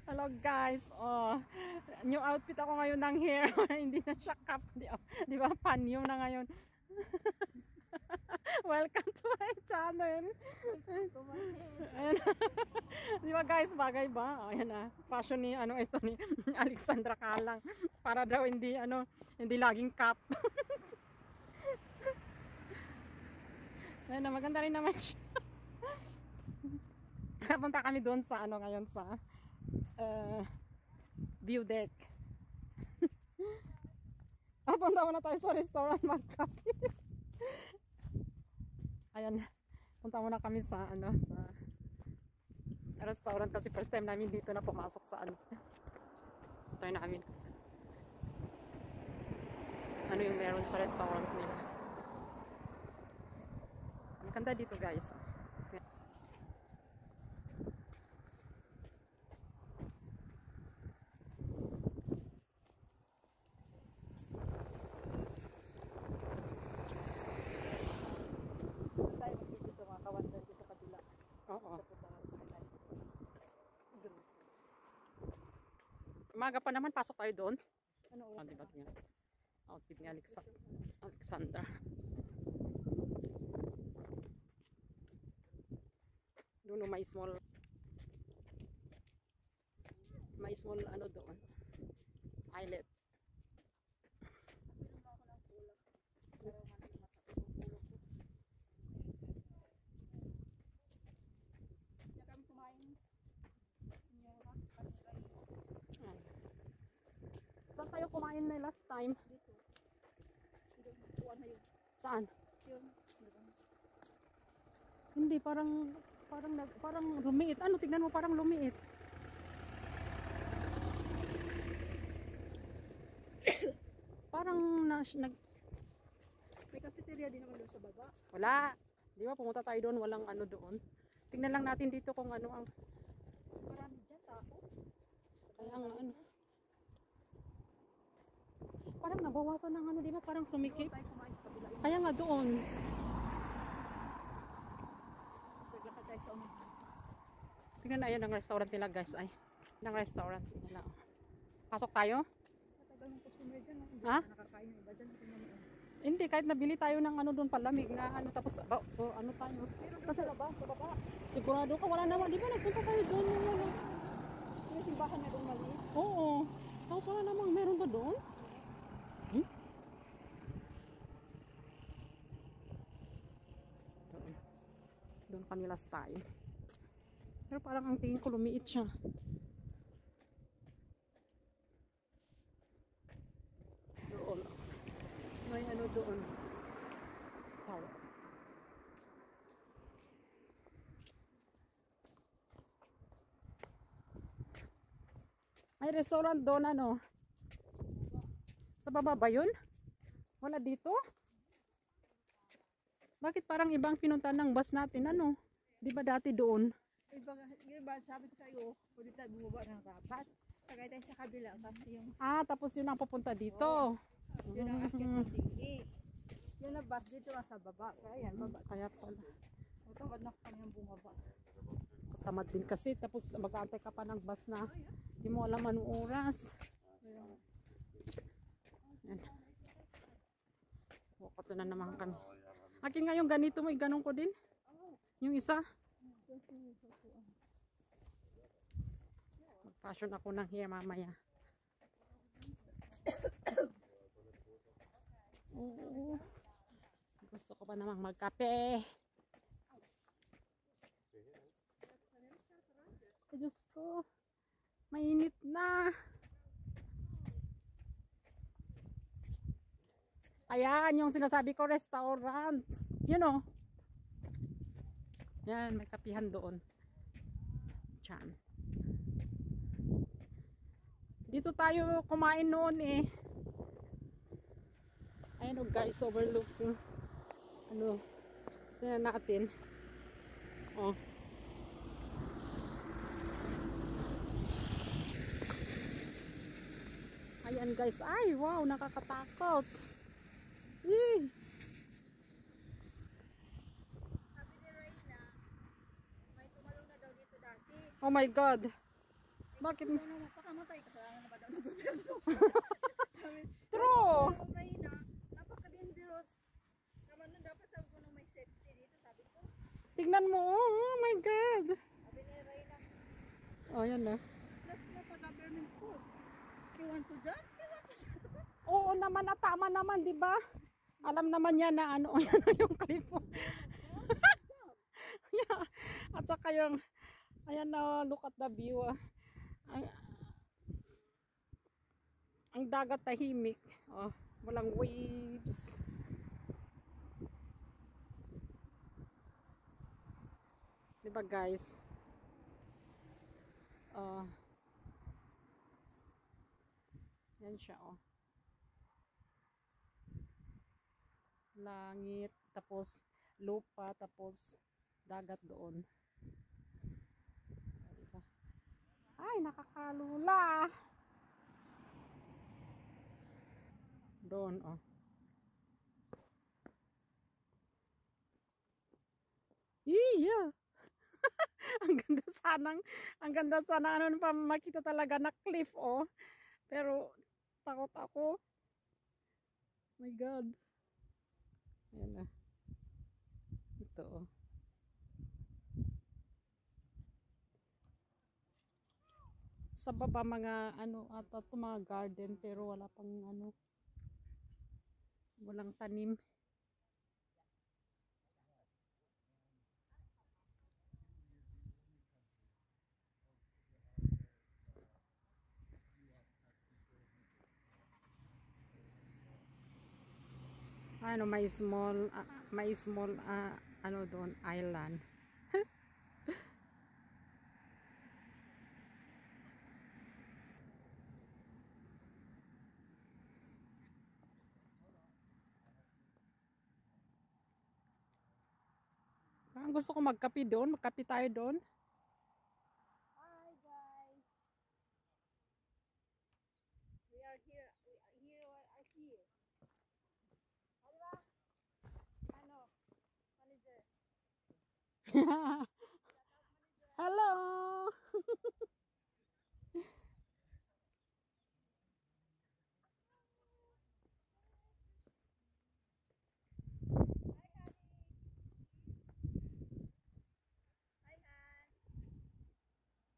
Hello guys, oh, new outfit ako ngayon ng hair. Hindi na siya cap, di ba? Panyo na ngayon. Welcome to my channel. Ayan. Di ba guys, bagay ba? Ayan na, fashion ni ano ito ni Alexandra Kalang para daw hindi hindi laging cap. Ayan na, maganda rin naman siya. Punta kami doon sa ngayon sa view deck. Punta muna tayo sa restaurant magkape. Ayan, punta muna kami sa sa restaurant kasi first time namin dito na pumasok sa try namin yung meron sa restaurant nila. Ang ganda dito guys. Oo. Umaga pa naman, pasok tayo doon. Ano oras? Diba niya? Outfit ni Alexandra. Doon may small doon. Islet. Saan tayo kumain na last time? Dito. Saan? Hindi, parang lumiit. Ano, tignan mo, parang lumiit. Parang may cafeteria din naman doon sa baba. Wala. Di ba, pumunta tayo doon, walang doon. Tignan lang natin dito kung ano ang marami dyan tao. Kaya nga parang nabawasan ng di ba? Parang sumikip. Kaya nga doon. Saglakad tayo sa unahan. Tingnan na, ayan ang restaurant nila guys. Ay, ng restaurant nila. Pasok tayo? Matagal ng customer dyan. Ha? Nakakain ng iba dyan. Hindi, kahit nabili tayo ng doon palamig na tapos tayo. Pero kasi sa baba. Sigurado ka, wala naman. Di ba nagpunta tayo doon? Yung simbahan niya doon maliit? Oo. Tapos wala namang meron ba doon? Doon kami last time. Pero parang ang tingin ko lumiit siya. Doon. May doon. Tower. May restaurant doon Sa baba ba yun? Wala dito? Bakit parang ibang pinuntahan ng bus natin Di ba dati doon? Iba, sabi ko tayo, pwede tayo bumaba ng rapat. Tagay tayo sa kabila kasi yung... Tapos yun ang papunta dito. Yun ang akyat ng tinggi. Yun ang bus dito sa baba. Kaya yan, baba. Kaya pala. Matawad na kami yung bumaba. Tamad din kasi. Tapos mag-aantay ka pa ng bus na hindi mo alam anong oras. Yan. Wakot na naman kami. Akin nga yung ganito mo, ganun ko din. Yung isa. Mag-fashion ako ng hair mamaya. Oo. Gusto ko pa namang magkape. Ay, Diyos ko. Mainit na. Ayan, yung sinasabi ko, restaurant. Yan, may kapihan doon. Diyan. Dito tayo kumain noon Ayan guys, overlooking. Tingnan natin. Ayan guys, ay wow, nakakatakot. Sabi ni Reyna, may tumalong na daw dito dati. Oh my God. Bakit? Ikaw na mapakamatay, kasalanan na ba daw ng gobyerno? Sabi, True! Reyna, napaka-dangerous. Naman nun dapat sabi ko nung may safety dito, sabi ko. Tignan mo, oh my God. Sabi ni Reyna, Oh, yan na. that's not a government food. You want to jump? You want to jump? Oo naman, at tama naman, di ba? Alam naman niya na ano, yan na yung clip mo. Yeah. At saka yung, ayan na, look at the view. Ang dagat tahimik. Oh, walang waves. Di ba guys? Yan siya, oh. Langit, tapos lupa, tapos dagat doon. Diba? Ay, nakakalula. Doon, oh. Yeah. ang ganda sana ano pa makita talaga na cliff, oh. Pero takot ako. My God. Ayan na. Ito, oh. Sa baba mga ano ata ito mga garden pero wala pang ano. Walang tanim. Ano may small ano doon island. Ang gusto ko magkape doon, magkape tayo doon. Hi guys. We are here. We are here. Diba? Ano? Manager. Hello.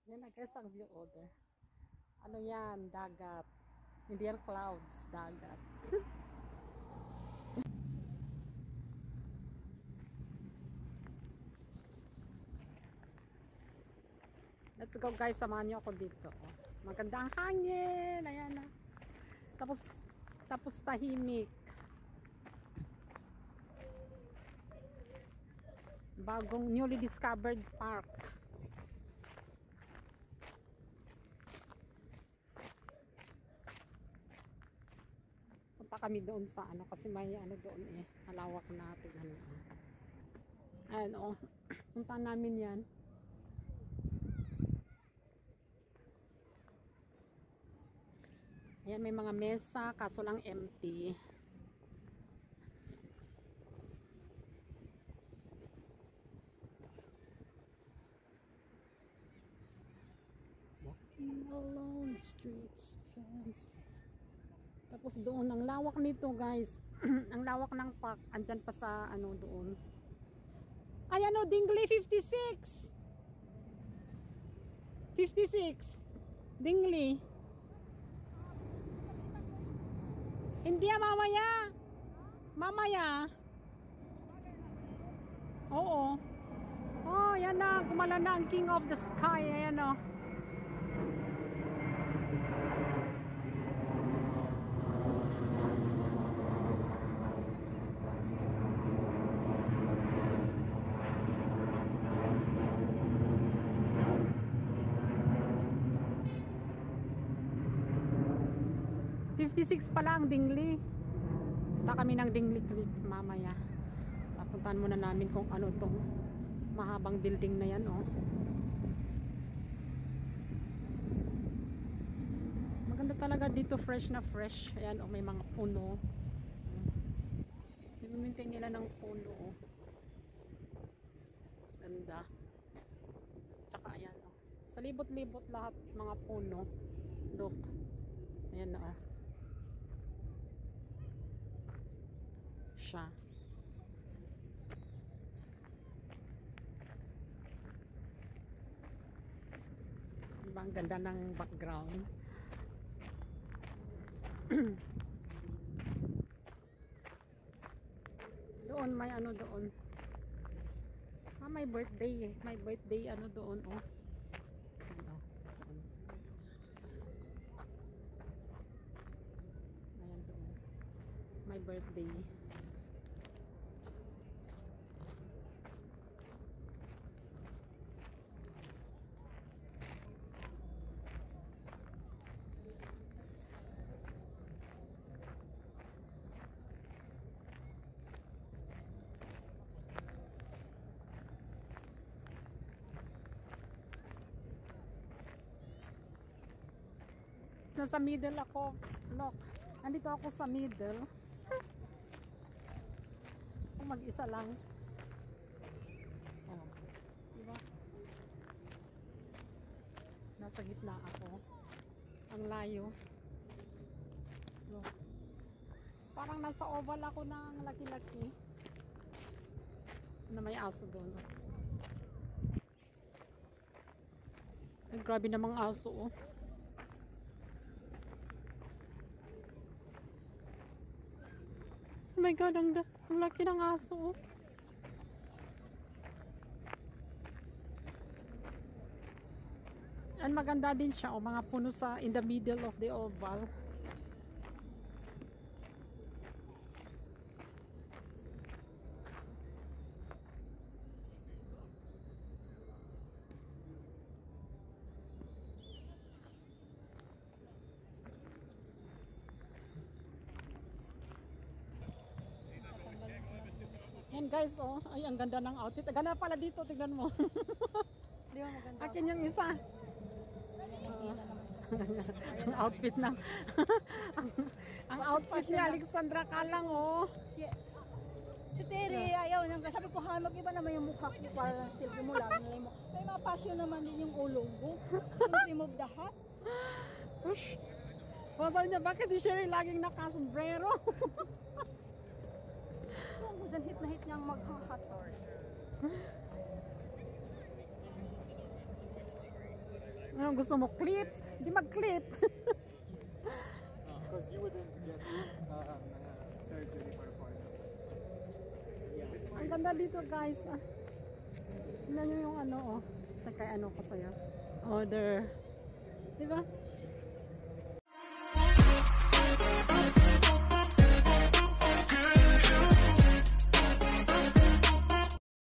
Yan na guys ang view order. Ano yan? Dagat. Hindi yan clouds. Dagat. Let's go guys. Samahan niyo ako dito. Oh. Maganda ang hangin. Ayan na. Tapos tahimik. Bagong newly discovered park. Punta kami doon sa ano kasi may ano doon eh malawak na tingnan mo. Ayan oh. Punta namin yan. Ayan may mga mesa kaso lang empty. Walking along the streets. Tapos doon, ang lawak nito guys. Ang lawak ng park. Andyan pa sa ano doon. Ay ano, Dingley 56. 56. Dingley. Hindi mamaya. Mamaya. Oo. Oh, yan na. Gumala na ang King of the Sky. Ayan o. $56 pala ang Dingley. Punta kami ng Dingley Creek mamaya. Tapuntahan muna namin kung ano itong mahabang building na yan, oh. Maganda talaga dito, fresh na fresh. Ayan, oh, may mga puno. Minumintin nila ng puno, oh. Ganda. Tsaka ayan, oh. Sa libot-libot lahat mga puno. Look. Ayan na oh. Siya. Diba ang ganda ng background? Doon may ano doon. May birthday. May birthday ano doon oh. Ano, doon. Ayan doon. May birthday. Nasa middle ako. Look. Nandito ako sa middle. Mag-isa lang. Oh. Diba? Nasa gitna ako. Ang layo. Look. Parang nasa oval ako ng laki-laki. Na may aso doon. Ay, grabe namang aso oh. Oh my God, ang laki ng aso. And maganda din siya, oh, mga puno sa in the middle of the oval. Yan guys, oh, ay ang ganda ng outfit. Ganda pala dito, tignan mo. Di ba maganda? Akin yung isa. Ang outfit ng ang outfit ni Alexandra Calang, oh. Si Terry, ayaw niyang. Sabi ko, ha, mag-iba naman yung mukha ko para lang silbi mo lang. May mga passion naman din yung ulong ko. Remove the hat. Ush. Oh, sabi niya, bakit si Sherry laging nakasombrero? Hit na hit niyang mag-hat. Ano gusto mo? Clip? Hindi mag-clip. Because you wouldn't get surgery for part. Ang ganda dito guys. Tingnan nyo yung ano oh. Kay ano ko sa'yo. Order. Diba?